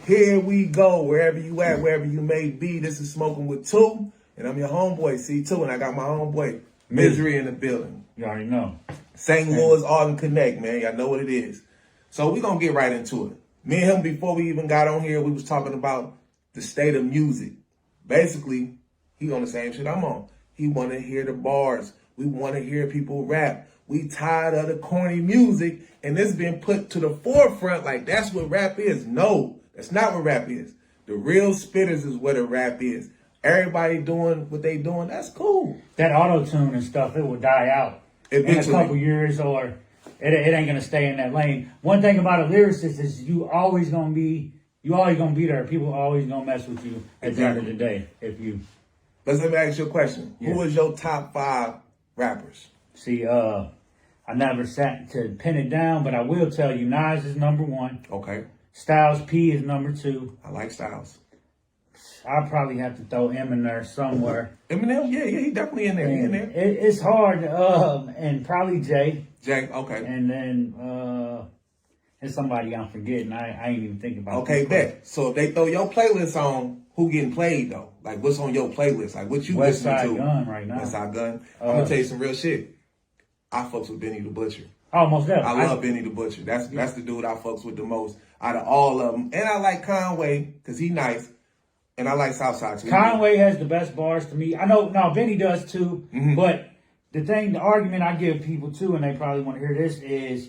Here we go, wherever you at, wherever you may be. This is Smoking with Two, and I'm your homeboy, C2, and I got my homeboy, Mizzery, in the building. You already know. St. Louis Arden Connect, man. Y'all know what it is. So we're going to get right into it. Me and him, before we even got on here, we was talking about the state of music. Basically, he on the same shit I'm on. He want to hear the bars. We want to hear people rap. We tired of the corny music, and this been put to the forefront like that's what rap is. No, that's not what rap is. The real spitters is what a rap is. Everybody doing what they doing, that's cool. That auto-tune and stuff, it will die out Eventually. in a couple years, or it ain't going to stay in that lane. One thing about a lyricist is you always going to be there. People always going to mess with you at the end of the day. If you... Let me ask you a question. Yeah. Who is your top 5 rappers? See, I never sat to pin it down, but I will tell you, Nas is number 1. Okay. Styles P is number 2. I like Styles. I'll probably have to throw M in there somewhere. Eminem, yeah, he definitely in there. He in there. It's hard, and probably Jay. Jay, okay. And then there's somebody I'm forgetting. I ain't even thinking about. Okay, bet. So if they throw your playlist on, who getting played though? Like what's on your playlist? Like what you West listening Side to? Gun right now. West Side Gun. I'm gonna tell you some real shit. I fucks with Benny the Butcher. Almost there. I love Benny the Butcher. That's the dude I fucks with the most out of all of them. And I like Conway because he nice. And I like Southside too. Conway has the best bars to me. I know, no, Benny does too. Mm-hmm. But the argument I give people too, and they probably want to hear this, is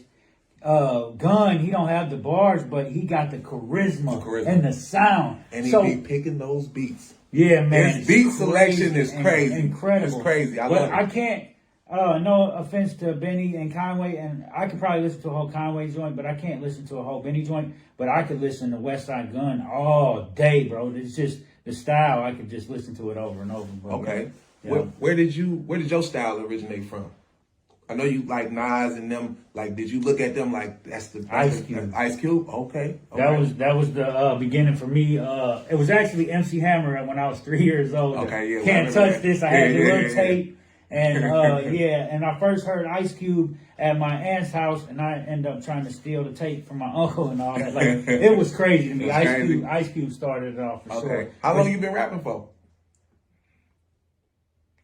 Gun, he don't have the bars, but he got the charisma and the sound. And he be picking those beats. Yeah, man. His beat selection is crazy. Incredible. It's crazy. I love it. I can't, no offense to Benny and Conway, and I could probably listen to a whole Conway joint, but I can't listen to a whole Benny joint. But I could listen to West Side Gun all day, bro. It's just the style. I could just listen to it over and over, bro. Okay. Yeah. Where did your style originate from? I know you like Nas and them. Like, did you look at them like that's the Ice Cube? Ice Cube. Okay. That was the beginning for me. It was actually MC Hammer when I was 3 years old. Okay, yeah. Can't touch that. this. I had the little tape. And and I first heard Ice Cube at my aunt's house, and I ended up trying to steal the tape from my uncle and all that. Like it was crazy to me. Ice Cube started it off for sure. How long you been rapping for?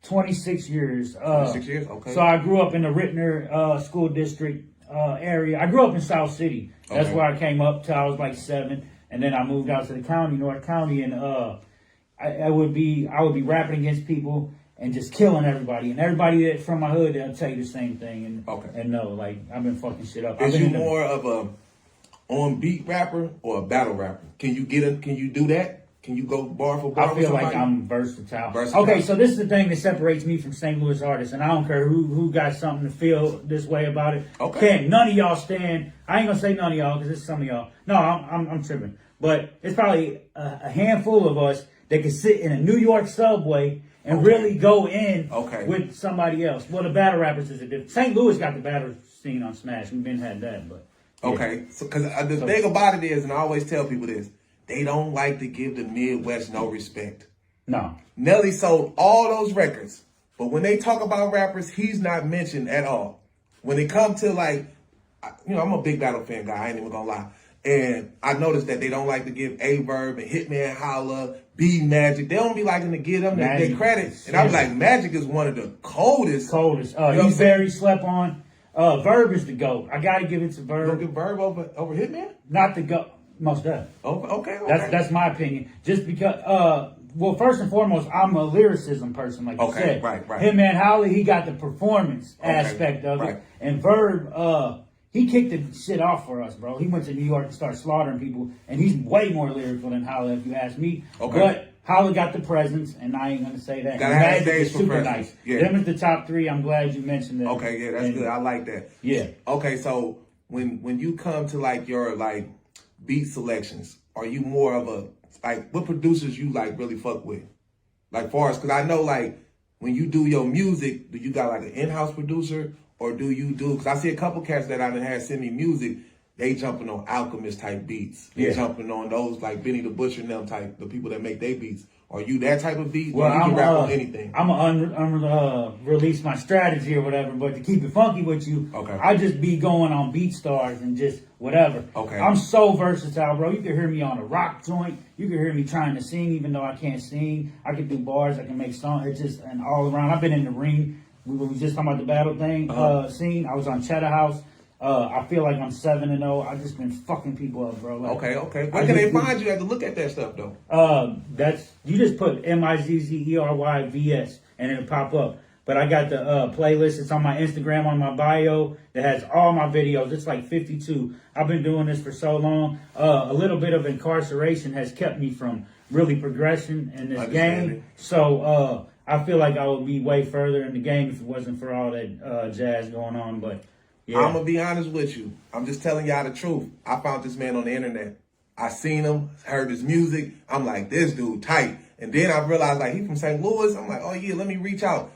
26 years. 26 years. Okay. So I grew up in the Rittner School District area. I grew up in South City. That's where I came up till I was like 7, and then I moved out to the county, North County, and I would be rapping against people and just killing everybody. And everybody that from my hood, they'll tell you the same thing. And no, like, I've been fucking shit up. Is you more of a on-beat rapper or a battle rapper? Can you do that? Can you go bar for bar? I feel like I'm versatile. Okay, so this is the thing that separates me from St. Louis artists. And I don't care who got something to feel this way about it. Okay. Can't none of y'all stand. I ain't going to say none of y'all because it's some of y'all. No, I'm tripping. But it's probably a handful of us that can sit in a New York subway and really go in with somebody else. Well, the battle rappers is a different. St. Louis got the battle scene on Smash. We've been had that, but yeah. Okay. So, because the thing about it is, and I always tell people this, they don't like to give the Midwest no respect. No. Nelly sold all those records, but when they talk about rappers, he's not mentioned at all. When it comes to I'm a big Battle fan guy. I ain't even gonna lie. And I noticed that they don't like to give A-Verb and Hitman Holla, B Magic. They don't be liking to give them their credit. And I was like, Magic is one of the coldest. He's very slept on. Verb is the GOAT. I gotta give it to Verb. You don't give Verb over Hitman? Not the GOAT. Most definitely. Okay. That's my opinion. Just because, well, first and foremost, I'm a lyricism person, like you said. Right. Hitman Holla, he got the performance aspect of it. And Verb, he kicked the shit off for us, bro. He went to New York and started slaughtering people, and he's way more lyrical than Holla, if you ask me. Okay. But Holla got the presence, and I ain't gonna say that. Magic is super presence. nice. Yeah. Them is the top 3. I'm glad you mentioned that. Okay, yeah, that's good. I like that. Yeah. Okay, so when you come to your beat selections, are you more of a what producers you really fuck with? Like far as, because I know when you do your music, do you got an in-house producer? Or do you because I see a couple cats that I done had send me music they jumping on Alchemist type beats. They jumping on those like Benny the Butcher and them type, the people that make their beats. Are you that type of beat? Well, or you can rap on anything? I'm gonna release my strategy or whatever, but to keep it funky with you, I just be going on BeatStars and just whatever. I'm so versatile, bro. You can hear me on a rock joint. You can hear me trying to sing, even though I can't sing. I can do bars. I can make songs. It's just an all around. I've been in the ring. We were just talking about the battle thing scene. I was on Cheddar House. I feel like I'm 7-0. I've just been fucking people up, bro. Like, okay. Where can they find you? You have to look at that stuff though. That's you just put MIZZERYVS and it'll pop up. But I got the playlist. It's on my Instagram, on my bio. That has all my videos. It's like 52. I've been doing this for so long. A little bit of incarceration has kept me from really progression in this game. So I feel like I would be way further in the game if it wasn't for all that jazz going on. But yeah. I'm going to be honest with you. I'm just telling y'all the truth. I found this man on the internet. I seen him, heard his music. I'm like, this dude tight. And then I realized, like, he from St. Louis. I'm like, oh, yeah, let me reach out.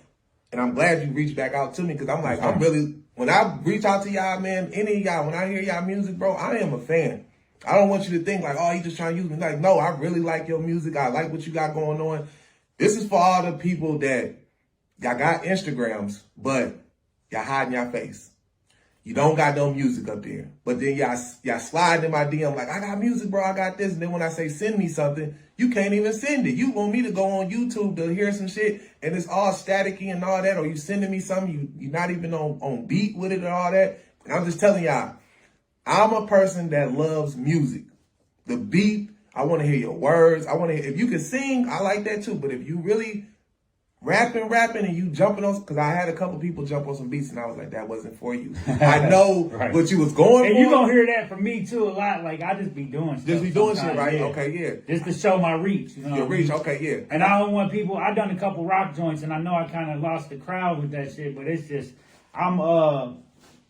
And I'm glad you reached back out to me because I'm like, I'm really, when I reach out to y'all, man, any of y'all, when I hear y'all music, bro, I am a fan. I don't want you to think like, oh, he just trying to use me. Like, no, I really like your music. I like what you got going on. This is for all the people that y'all got Instagrams, but y'all hiding your face. You don't got no music up there. But then y'all slide in my DM like, I got music, bro. I got this. And then when I say send me something, you can't even send it. You want me to go on YouTube to hear some shit and it's all staticky and all that. Or you sending me something, you're not even on beat with it and all that. And I'm just telling y'all, I'm a person that loves music. The beat, I want to hear your words. I want to hear, if you can sing, I like that too. But if you really rapping and you jumping on, because I had a couple people jump on some beats and I was like, that wasn't for you. I know what you was going for. And you gonna hear that from me too a lot. Like I just be doing stuff. Just be doing shit, right? Yeah. Okay, yeah. Just to show my reach. You know your reach, okay, yeah. And I don't want people, I done a couple rock joints and I know I kind of lost the crowd with that shit, but it's just,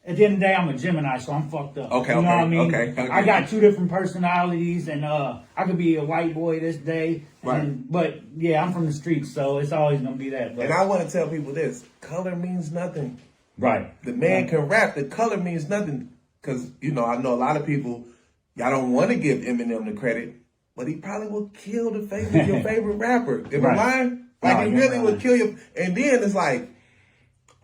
at the end of the day, I'm a Gemini, so I'm fucked up. Okay, you know what I mean? Okay. I got two different personalities, and I could be a white boy this day. Right. But, yeah, I'm from the streets, so it's always going to be that. But, and I want to tell people this. Color means nothing. Right. The man can rap. The color means nothing. Because, I know a lot of people, y'all don't want to give Eminem the credit, but he probably will kill your favorite rapper. Am I lying? Like, he really would kill you. And then it's like,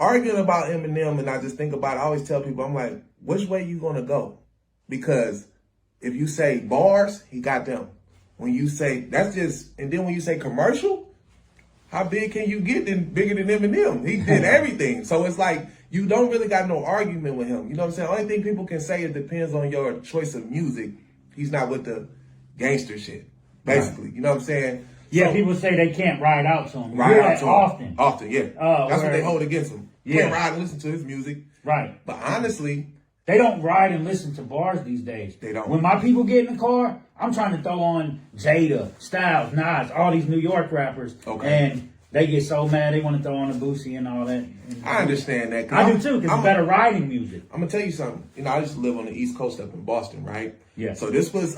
arguing about Eminem, and I just think about it, I always tell people, I'm like, which way you gonna go? Because if you say bars, he got them. When you say, that's just, and then when you say commercial, how big can you get bigger than Eminem? He did everything. So it's like, you don't really got no argument with him. You know what I'm saying? Only thing people can say, it depends on your choice of music. He's not with the gangster shit, basically. Right. You know what I'm saying? Yeah, so, people say they can't ride out to him. Ride out to him. Often. Often, yeah. That's what they hold against him. Can't ride and listen to his music. Right. But honestly, they don't ride and listen to bars these days. They don't. When my people get in the car, I'm trying to throw on Jada, Styles, Nas, all these New York rappers. Okay. And they get so mad they want to throw on the Boosie and all that. I understand that. I do too, because it's better riding music. I'm going to tell you something. I used to live on the East Coast up in Boston, right? Yeah. So this was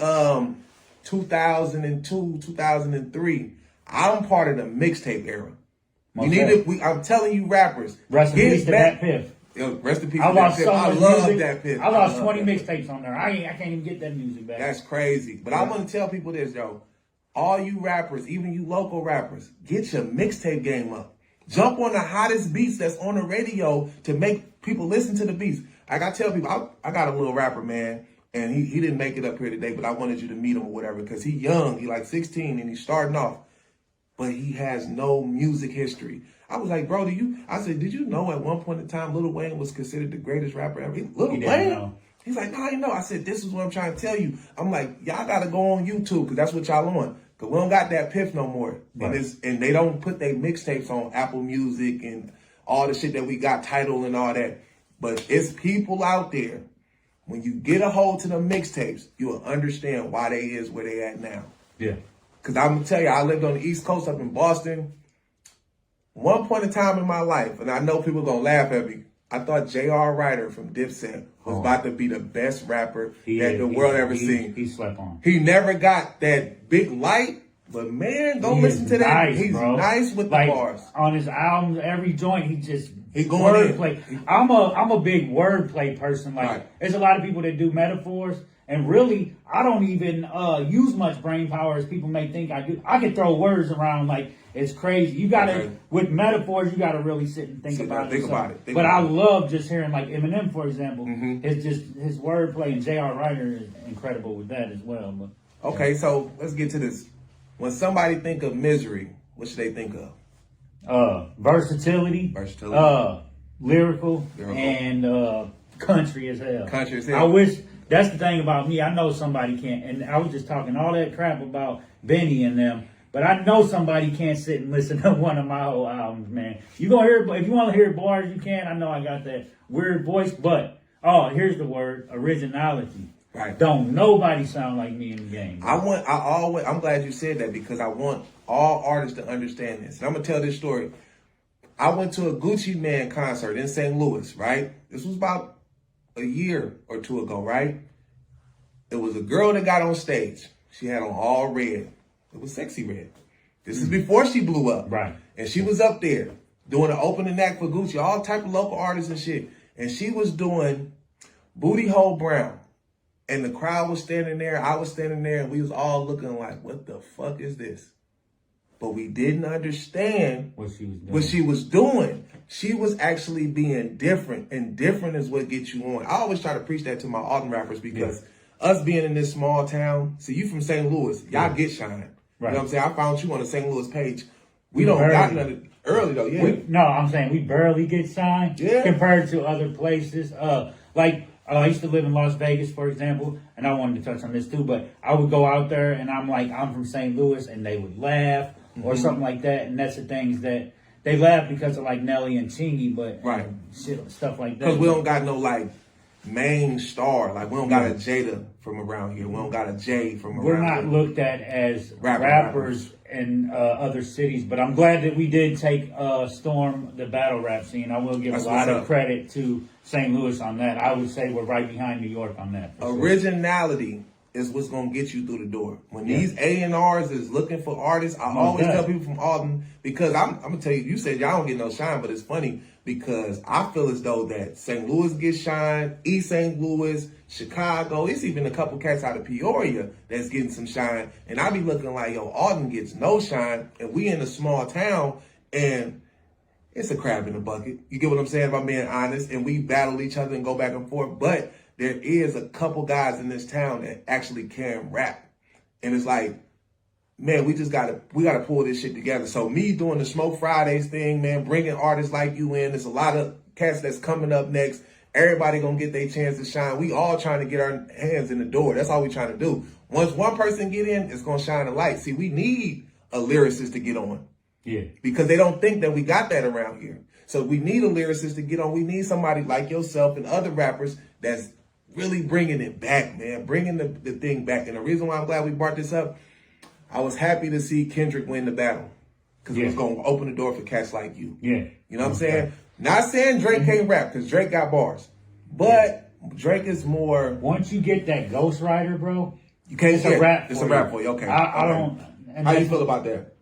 2002, 2003. I'm part of the mixtape era. I'm telling you, rappers. Rest in peace to that Piff. Yo, rest in peace I to that Piff. So I love that Piff. I lost 20 mixtapes on there. I can't even get that music back. That's crazy. But I want to tell people this, yo. All you rappers, even you local rappers, get your mixtape game up. Jump on the hottest beats that's on the radio to make people listen to the beats. Like I tell people, I got a little rapper, man, and he didn't make it up here today, but I wanted you to meet him or whatever because he young. He like 16 and he's starting off. But he has no music history. I was like, bro, did you know at one point in time Lil Wayne was considered the greatest rapper ever? Lil Wayne? He's like, no, I know. I said, this is what I'm trying to tell you. I'm like, y'all got to go on YouTube because that's what y'all on. Because we don't got that Piff no more. Right. And they don't put their mixtapes on Apple Music and all the shit that we got, Tidal and all that. But it's people out there. When you get a hold to the mixtapes, you'll understand why they is where they at now. Yeah. Because I'm going to tell you, I lived on the East Coast up in Boston. One point in time in my life, and I know people going to laugh at me, I thought J.R. Ryder from Dipset was about to be the best rapper that the world ever seen. He slept on. He never got that big light, But man, go He listen is to that. nice, He's bro. nice with the Like, bars. on his albums, every joint, He going in. wordplay. I'm a big wordplay person. Like, Right. there's a lot of people that do metaphors, and really, I don't even use much brain power as people may think I do. I can throw words around like it's crazy. You gotta Okay. with metaphors, you gotta really sit and think about it. Think So- about it. Think but about I it. love just hearing like Eminem, for example. Mhm. His wordplay, and J.R. Ryder is incredible with that as well. But Okay, so let's get to this. When somebody think of Mizzery, what should they think of? versatility, lyrical, and country as hell. Country as hell. I wish that's the thing about me. I know somebody can't, and I was just talking all that crap about Benny and them, but I know somebody can't sit and listen to one of my whole albums, man. You gonna hear if you want to hear bars, you can. I know I got that weird voice, but here's the word: originality. Right. Don't nobody sound like me in the game. I'm glad you said that because I want all artists to understand this. And I'm gonna tell this story. I went to a Gucci Man concert in St. Louis, right? This was about a year or two ago, right? It was a girl that got on stage. She had on all red. It was sexy red. This is before she blew up. Right. And she was up there doing an opening act for Gucci, all type of local artists and shit. And she was doing Booty Hole Brown. And the crowd was standing there, I was standing there, and we was all looking like, what the fuck is this? But we didn't understand What she was doing. what she was doing. She was actually being different, and different is what gets you on. I always try to preach that to my Alton rappers because us being in this small town, see, you from St. Louis, y'all get shine. Right. You know what I'm saying? I found you on the St. Louis page. We We don't barely- got nothing early though, yeah. No, I'm saying we barely get signed compared to other places. I used to live in Las Vegas, for example, and I wanted to touch on this too, but I would go out there and I'm like, I'm from St. Louis, and they would laugh or something like that. And that's the things that they laugh because of like Nelly and Chingy, but Right. shit, stuff like that. Because we don't got no like main star. Like we don't got a Jada from around here. We don't got a Jay from around We're here. not looked at as Rappers. rappers in other cities, but I'm glad that we did take storm the battle rap scene. I will give That's a lot what's of up. credit to St. Louis on that. I would say we're right behind New York on that. for sure. Originality is what's gonna get you through the door. When these A&Rs is looking for artists, I always tell people from Alton, because I'm gonna tell you, you said y'all don't get no shine, but it's funny because I feel as though that St. Louis gets shine, East St. Louis, Chicago, it's even a couple cats out of Peoria that's getting some shine, and I be looking like, yo, Alton gets no shine, and we in a small town, and it's a crab in the bucket. You get what I'm saying about being honest, and we battle each other and go back and forth, but there is a couple guys in this town that actually can rap. And it's like, man, we gotta pull this shit together. So me doing the Smoke Fridays thing, man, bringing artists like you in. There's a lot of cats that's coming up next. Everybody gonna get their chance to shine. We all trying to get our hands in the door. That's all we trying to do. Once one person get in, it's gonna shine a light. See, we need a lyricist to get on. Yeah. Because they don't think that we got that around here. So we need a lyricist to get on. We need somebody like yourself and other rappers that's really bringing it back, man. Bringing the thing back. And the reason why I'm glad we brought this up, I was happy to see Kendrick win the battle. Because it was going to open the door for cats like you. Yeah. You know what I'm saying? Not saying Drake can't rap, because Drake got bars. But Drake is more... Once you get that ghostwriter, bro, You can't it's say a rap It's for a rap you. for you. Okay. I Okay. don't... and How you that's- feel about that?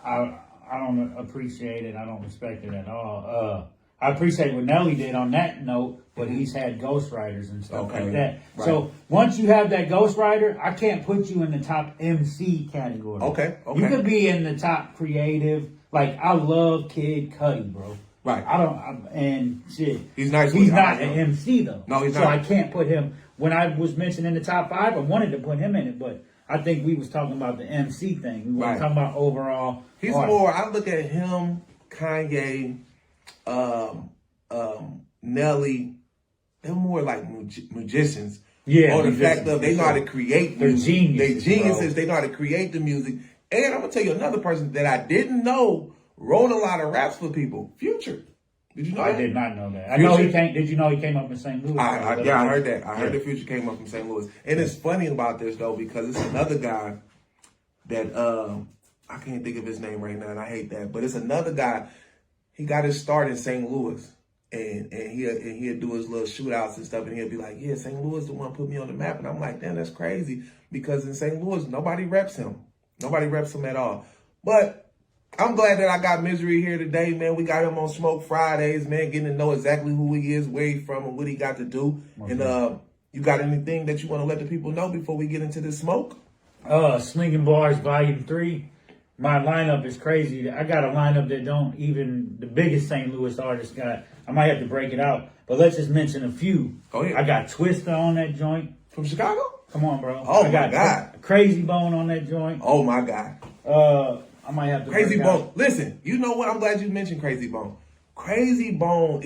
I don't appreciate it. I don't respect it at all. I appreciate what Nelly did on that note, but he's had ghostwriters and stuff like that. Right. So once you have that ghostwriter, I can't put you in the top MC category. Okay. You could be in the top creative. Like, I love Kid Cudi, bro. Right. And shit. He's nice. He's with not it. an MC though. No, he's so not. I can't put him. When I was mentioned in the top 5, I wanted to put him in it, but I think we was talking about the MC thing. We weren't talking about overall. He's artist. more. I look at him, Kanye, Nelly. They're more like magicians. Yeah, On the musicians, fact of for they know how sure. to create They're music. geniuses, They geniuses. bro. They know how to create the music. And I'm gonna tell you another person that I didn't know wrote a lot of raps for people. Future. Did you know I that? did not know that. I know he Future- came. Did you know he came up in St. Louis? I heard that. I heard the Future came up from St. Louis. And it's funny about this though, because it's another guy that I can't think of his name right now, and I hate that. But it's another guy. He got his start in St. Louis, and he'll do his little shootouts and stuff, and he'll be like, "Yeah, St. Louis the one put me on the map," and I'm like, "Damn, that's crazy," because in St. Louis nobody reps him. Nobody reps him at all. But I'm glad that I got Mizzery here today, man. We got him on Smoke Fridays, man, getting to know exactly who he is, where he's from, and what he got to do. Okay. And you got anything that you want to let the people know before we get into this smoke? Slinging Bars Volume 3. My lineup is crazy. I got a lineup that don't even the biggest St. Louis artist got. I might have to break it out. But let's just mention a few. Oh, yeah. I got Twista on that joint. From Chicago? Come on, bro. Oh, I got my God. Crazy Bone on that joint. Oh, my God. I might have to Crazy break Bone. out. Listen, you know what? I'm glad you mentioned Crazy Bone. Crazy Bone,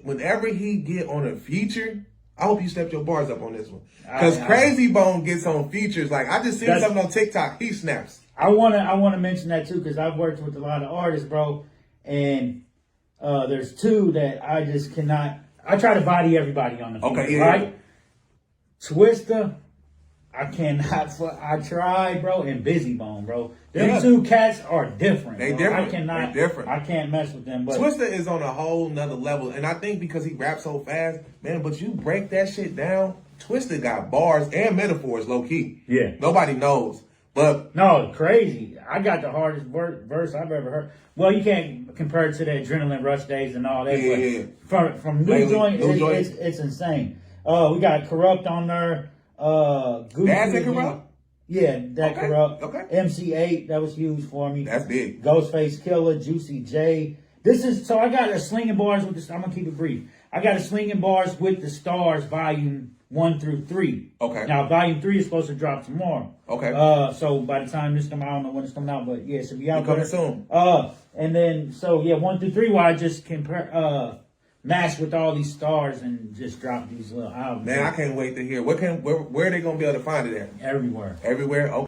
whenever he get on a feature, I hope you stepped your bars up on this one. Because Crazy Bone gets on features. Like, I just seen something on TikTok. He snaps. I wanna mention that too, because I've worked with a lot of artists, bro. And there's two that I just cannot. I try to body everybody on the feature, okay, yeah, right? Yeah. Twista, I cannot. I tried, bro, and Busy Bone, bro. Them two cats are different. They bro. different. I cannot. They different. I can't mess with them. But Twista is on a whole nother level, and I think because he raps so fast, man. But you break that shit down, Twista got bars and metaphors, low key. Yeah, nobody knows. But no, crazy. I got the hardest verse I've ever heard. Well, you can't compare it to the Adrenaline Rush days and all that. Yeah. From New Joint, it's insane. We got Corrupt on there. Gucci That's it, Corrupt? Yeah, that okay. Corrupt. Okay. MC8, that was huge for me. That's big. Ghostface Killer, Juicy J. So I got a Slinging Bars with this. I'm gonna keep it brief. I got a Slinging Bars with the Stars Volume 1 through 3. Okay. Now Volume 3 is supposed to drop tomorrow. Okay. So by the time this comes out, I don't know when it's coming out, but yeah, it should be out coming soon. And then 1 through 3, where I just compare match with all these stars and just drop these little albums. Man, I can't wait to hear. Where are they gonna be able to find it at? Everywhere. Everywhere. Okay.